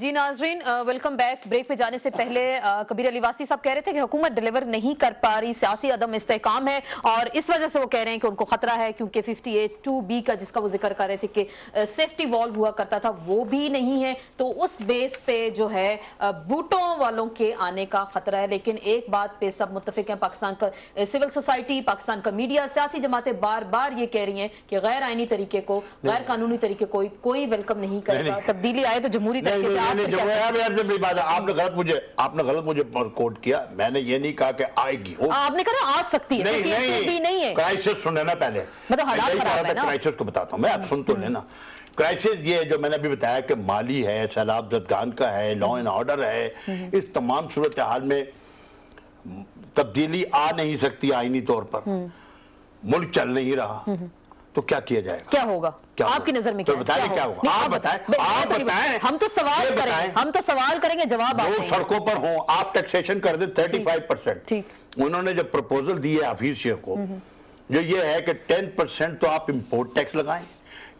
جی ناظرین، welcome back. Break پہ جانے سے پہلے کبیر علی واسی صاحب کہہ رہے تھے کہ حکومت ڈیلیور نہیں کر پا رہی، سیاسی عدم استحکام ہے، اور اس وجہ سے وہ کہہ رہے ہیں کہ ان کو خطرہ ہے، کیونکہ 58(2)B کا جس کا وہ ذکر کر رہے تھے کہ سیفٹی والو ہوا کرتا تھا وہ بھی نہیں ہے، تو اس بیس پہ جو ہے بوٹوں والوں کے آنے کا خطرہ ہے۔ لیکن ایک بات پہ سب متفق ہیں، پاکستان کا سول سوسائٹی، پاکستان کا میڈیا، سیاسی جماعتیں بار بار یہ کہہ رہی ہیں کہ غیر آئینی طریقے کو، غیر قانونی طریقے کو کوئی ویلکم نہیں کرے گا، تبدیلی آئے تو جمہوری طریقے سے۔ آپ نے غلط مجھے کوٹ کیا، میں نے یہ نہیں کہا کہ آئے گی، آپ نے کہا آ سکتی ہے، نہیں ہے کرائسس سننے نا پہلے، مطلب حالات خراب ہے نا، کرائسس کو بتاتا ہوں میں، آپ سن تو لینا۔ کرائسس یہ جو میں نے ابھی بتایا کہ مالی ہے، سیلاب زدگان کا ہے، لا اینڈ آرڈر ہے، اس تمام صورتحال میں تبدیلی آ نہیں سکتی آئینی طور پر، ملک چل نہیں رہا، تو کیا کیا جائے گا؟ کیا ہوگا آپ کی نظر میں؟ تو بتائیں کیا ہوگا؟ آپ بتائیں، ہم تو سوال کریں گے، جواب آپ لوگ سڑکوں پر ہوں، آپ ٹیکسیشن کر دیں 35%۔ انہوں نے جو پروپوزل دی ہے حفیظ شیخ کو، جو یہ ہے کہ 10% تو آپ امپورٹ ٹیکس لگائیں،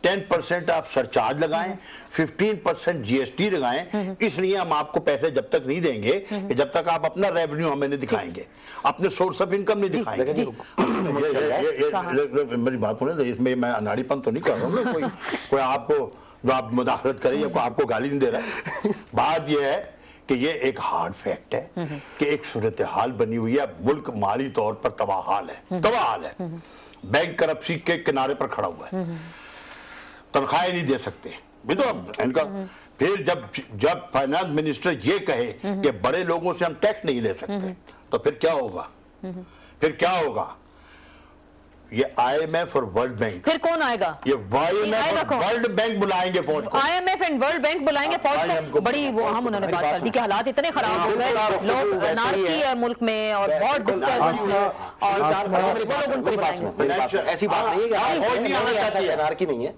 10% آپ سرچارج لگائیں، 15% GST لگائیں، اس لیے ہم آپ کو پیسے جب تک نہیں دیں گے کہ جب تک آپ اپنا ریونیو ہمیں نہیں دکھائیں گے، اپنے سورس آف انکم نہیں دکھائیں گے۔ میری بات سنیں، اس میں اناڑی پن تو نہیں کر رہا ہوں، کوئی آپ کو جو آپ مداخلت کریں یا کوئی آپ کو گالی نہیں دے رہا ہے۔ بات یہ ہے کہ یہ ایک ہارڈ فیکٹ ہے کہ ایک صورتحال بنی ہوئی ہے، ملک مالی طور پر تباہ حال ہے، بینک کرپسی کے کنارے پر کھڑا ہوا ہے، تنخواہیں نہیں دے سکتے بھی تو ان کا۔ پھر جب فائنانس منسٹر یہ کہے کہ بڑے لوگوں سے ہم ٹیکس نہیں لے سکتے، تو پھر کیا ہوگا؟ یہ IMF اور ورلڈ بینک، پھر کون آئے گا؟ یہ IMF اور ورلڈ بینک بلائیں گے فوج کو، IMF اینڈ ورلڈ بینک بلائیں گے فوج کو۔ بڑی وہ ہم انہوں نے بات کر دی کہ حالات اتنے خراب ہو گئے، لوگ انارکی ہے ملک میں، اور بہت ڈسٹربنس ہے، اور ایسی بات نہیں ہے کہ انارکی نہیں ہے،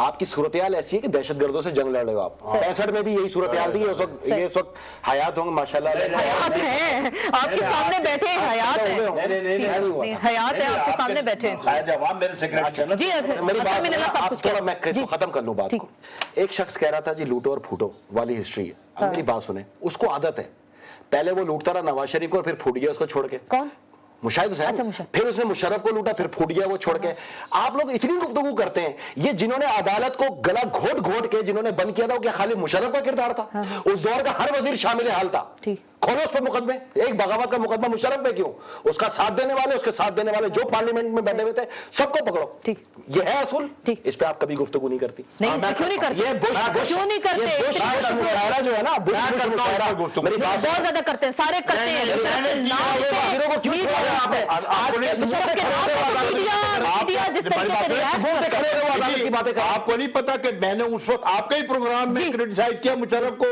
آپ کی صورتحال ایسی ہے کہ دہشت گردوں سے جنگ لڑ رہے ہو آپ۔ 65 میں بھی یہی صورتحال تھی، اس وقت حیات ہوں گے ماشاءاللہ، حیات ہیں آپ کے سامنے بیٹھے، حیات ہے، حیات ہے آپ کے سامنے بیٹھے۔ جی میری بات تھوڑا میں ختم کر لوں بات کو۔ ایک شخص کہہ رہا تھا جی لوٹو اور پھوٹو والی ہسٹری ہے، اب میری بات سنیں، اس کو عادت ہے، پہلے وہ لوٹتا رہا نواز شریف کو اور پھر پھوٹ گیا اس کو چھوڑ کے۔ کون؟ مشاہد حسین۔ پھر اس نے مشرف کو لوٹا، پھر پھوٹ گیا وہ چھوڑ کے۔ آپ لوگ اتنی گفتگو کرتے ہیں، یہ جنہوں نے عدالت کو گلا گھوٹ کے جنہوں نے بند کیا تھا، وہ کیا خالی مشرف کا کردار تھا؟ اس دور کا ہر وزیر شامل حال تھا۔ کھولو اس پہ مقدمے، ایک بغاوت کا مقدمہ مشرف پہ کیوں؟ اس کا ساتھ دینے والے، اس کے ساتھ دینے والے جو پارلیمنٹ میں بیٹھے ہوئے تھے، سب کو پکڑو۔ یہ ہے اصول، اس پہ آپ کبھی گفتگو نہیں کرتی۔ کیوں نہیں کرتے؟ مشاعرہ جو ہے نا، میری بات بہت زیادہ کرتے ہیں، سارے کرتے ہیں۔ آپ کو نہیں پتا کہ میں نے اس وقت آپ کے ہی پروگرام میں کرٹیسائز کیا مشرف کو،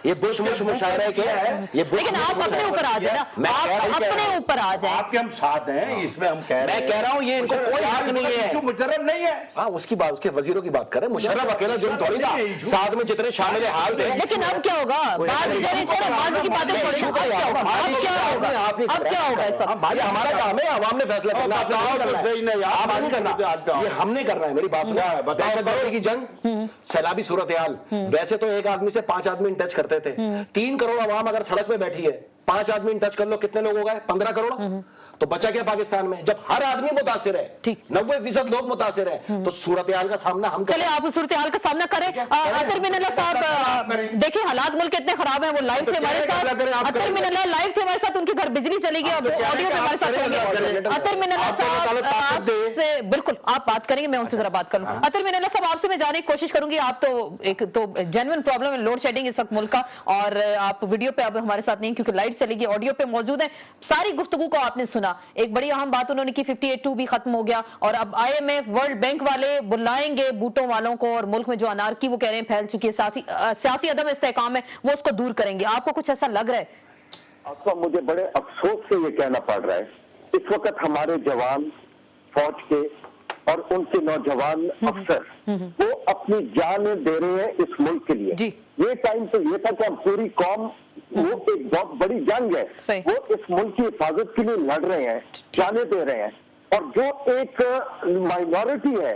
یہ بش مشاعرہ کیا ہے؟ لیکن آپ اپنے اوپر آ جائیں نا، آپ اپنے اوپر آ جائیں۔ آپ کے ہم ساتھ ہیں اس میں، ہم میں کہہ رہا ہوں یہ ان کو کوئی حق نہیں ہے، مشرف نہیں ہے۔ ہاں اس کی بات، اس کے وزیروں کی بات کریں، مشرف اکیلا جرم تھوڑی تھا، ساتھ میں جتنے شامل حال تھے۔ لیکن اب کیا ہوگا؟ کی باتیں چھوڑیں، اب کیا ہوگا؟ بھائی ہمارا کام ہے، عوام نے فیصلہ کرنا، یہ ہم نہیں کر رہے ہیں۔ میری بات سنیں، کی جنگ، سیلابی صورتحال، ویسے تو ایک آدمی سے 5 آدمی ٹچ کرتے تھے، 3 کروڑ عوام اگر سڑک پہ بیٹھی ہے، 5 آدمی ٹچ کر لو، کتنے لوگ ہو گئے؟ 15 کروڑ۔ تو بچا کیا پاکستان میں؟ جب ہر آدمی متاثر ہے، 90% لوگ متاثر ہیں، تو صورتحال کا سامنا ہم چلے آپ صورتحال کا سامنا کریں۔ اطہر من اللہ صاحب دیکھیں، حالات ملک اتنے خراب ہیں، وہ لائیو تھے ہمارے ساتھ، اطہر من اللہ لائیو تھے ہمارے ساتھ، ان کے گھر بجلی چلی گئی، آڈیو پہ ہمارے ساتھ ہوگی۔ اطہر من اللہ صاحب آپ سے بالکل آپ بات کریں گے، میں ان سے ذرا بات کروں۔ اطہر من اللہ صاحب آپ سے میں جانے کی کوشش کروں گی، آپ تو ایک تو جینوئن پرابلم ہے لوڈ شیڈنگ اس وقت ملک کا، اور آپ ویڈیو پہ اب ہمارے ساتھ نہیں کیونکہ لائٹ چلی گئی، آڈیو پہ موجود ہیں، ساری گفتگو کو آپ نے سنا۔ ایک بڑی اہم بات انہوں نے کی، 58(2) بھی ختم ہو گیا، اور اب IMF ورلڈ بینک والے بلائیں گے بوٹوں والوں کو، اور ملک میں جو انارکی وہ کہہ رہے ہیں پھیل چکی ہے، سیاسی عدم استحکام ہے، وہ اس کو دور کریں گے۔ آپ کو کچھ ایسا لگ رہا ہے؟ آپ کو مجھے بڑے افسوس سے یہ کہنا پڑ رہا ہے، اس وقت ہمارے جوان فوج کے اور ان کے نوجوان افسر وہ اپنی جانیں دے رہے ہیں اس ملک کے لیے۔ یہ ٹائم تو یہ تھا کہ ہم پوری قوم، وہ ایک بہت بڑی جنگ ہے، وہ اس ملک کی حفاظت کے لیے لڑ رہے ہیں، جانیں دے رہے ہیں، اور جو ایک مائنورٹی ہے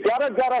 11-11